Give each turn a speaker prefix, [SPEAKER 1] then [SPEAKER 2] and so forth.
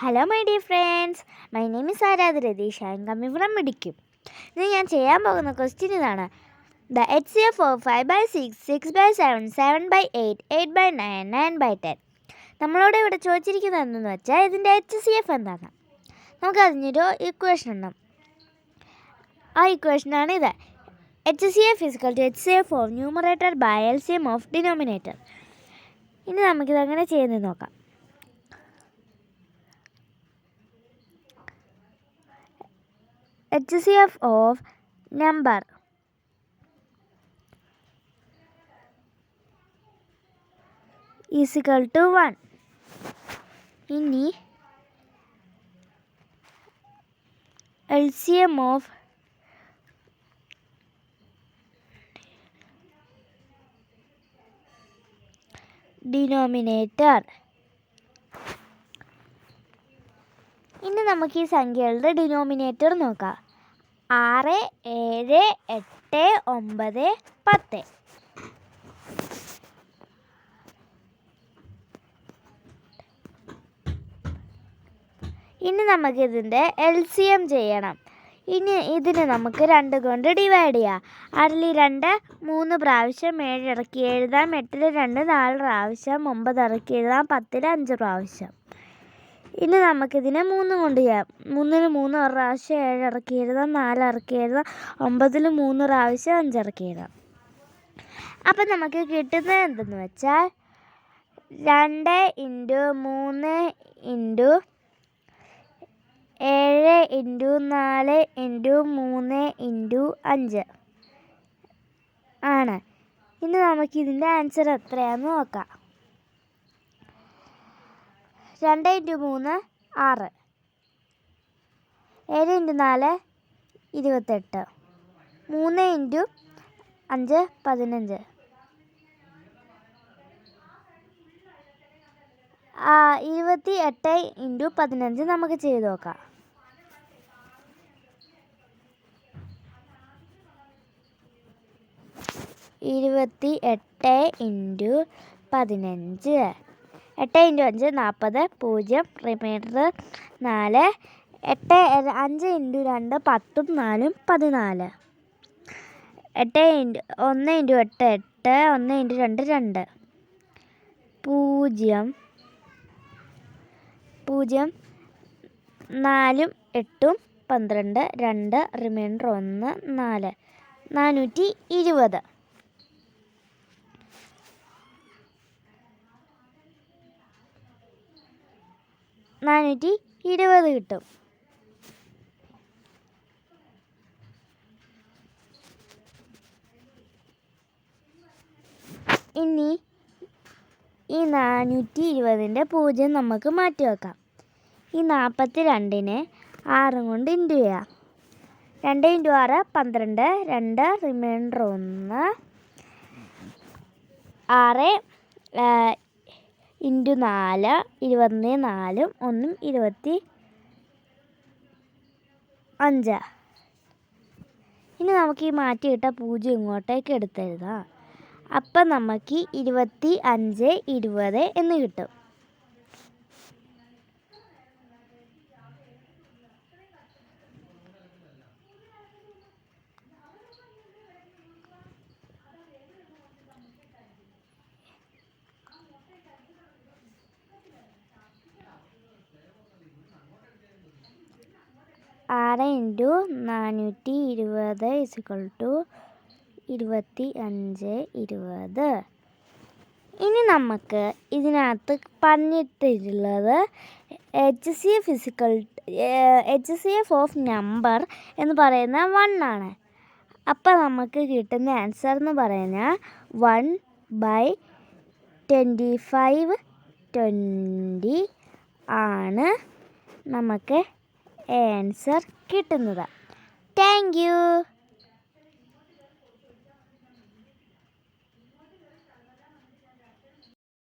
[SPEAKER 1] Hello my dear friends, my name is Aradha Radhesh. I am coming from Idikkum. ഇന്ന് ഞാൻ ചെയ്യാൻ പോകുന്ന question ഇതാണ്. The HCF of 5/6, 6/7, 7/8, 8/9, 9/10. നമ്മളോട് ഇവിടെ ചോദിച്ചിരിക്കുന്നത് എന്തെന്ന് വെച്ചാൽ ഇതിൻ്റെ HCF എന്താണ്. നമുക്ക് അതിനൊരു ഇക്വേഷൻ ഉണ്ട്. ആ ഇക്വേഷനാണ് ഇത്. HCF is equal to HCF of numerator by LCM of denominator. ഇനി നമുക്കിത് എങ്ങനെ ചെയ്യുന്നത് നോക്കാം. HCF of number is equal to 1. ഇനി LCM of denominator. ഇനി നമുക്ക് ഈ സംഖ്യകളുടെ ഡിനോമിനേറ്റർ നോക്കാം. 6, 7, 8, 9, 10. ഇനി നമുക്കിതിൻ്റെ LCM ചെയ്യണം. ഇനി ഇതിന് നമുക്ക് 2 കൊണ്ട് ഡിവൈഡ് ചെയ്യാം. 6 2 3 പ്രാവശ്യം 7 ഇറക്കി എഴുതാം. 8 2 4 പ്രാവശ്യം 9 ഇറക്കി എഴുതാം. 10 5 പ്രാവശ്യം. ഇനി നമുക്കിതിനെ 3 കൊണ്ട് ചെയ്യാം. 3 3 ഒരു പ്രാവശ്യം 7 ഇറക്കി എഴുതാം. 4 ഇറക്കി എഴുതാം. 9 3 പ്രാവശ്യം 5 ഇറക്കി എഴുതാം. അപ്പം നമുക്ക് കിട്ടുന്നത് എന്തെന്ന് വെച്ചാൽ 2 × 3 × 7 × 4 × 3 × 5 ആണ്. ഇനി നമുക്കിതിൻ്റെ ആൻസർ എത്രയാണെന്ന് നോക്കാം. 2 × 3 6, 7 × 4 28, 3 × 5 15. 28 × 15 നമുക്ക് ചെയ്ത് നോക്കാം. 28 × 15. 8 × 5 40, 0 റിമൈൻഡർ 4. 5 × 2 10, 4 14. 1 × 8 8, 1 × 2 2. 0 0 4 8 12, 2 റിമൈൻഡർ 1 4. 420. കിട്ടും. ഇനി ഈ 420ൻ്റെ 0 നമുക്ക് മാറ്റി വെക്കാം. ഈ 42നെ 6 കൊണ്ട് ഇൻറ്റു ചെയ്യാം. 2 × 6 12, 2 റിമൈൻഡർ 1 6 × 4 24, 1 25. ഇനി നമുക്ക് ഈ മാറ്റിയിട്ട 0 ഇങ്ങോട്ടേക്ക് എടുത്തെഴുതാം. അപ്പം നമുക്ക് 25 20 എന്ന് കിട്ടും. ആറ് ഇൻറ്റു 420 = 25 20. ഇനി നമുക്ക് ഇതിനകത്ത് പറഞ്ഞിട്ടുള്ളത് HCF ഓഫ് നമ്പർ എന്ന് പറയുന്ന 1 ആണ്. അപ്പം നമുക്ക് കിട്ടുന്ന ആൻസർ എന്ന് പറയുന്നത് 1/25 20 ആണ് നമുക്ക് ആൻസർ കിട്ടുന്നത്. Thank you.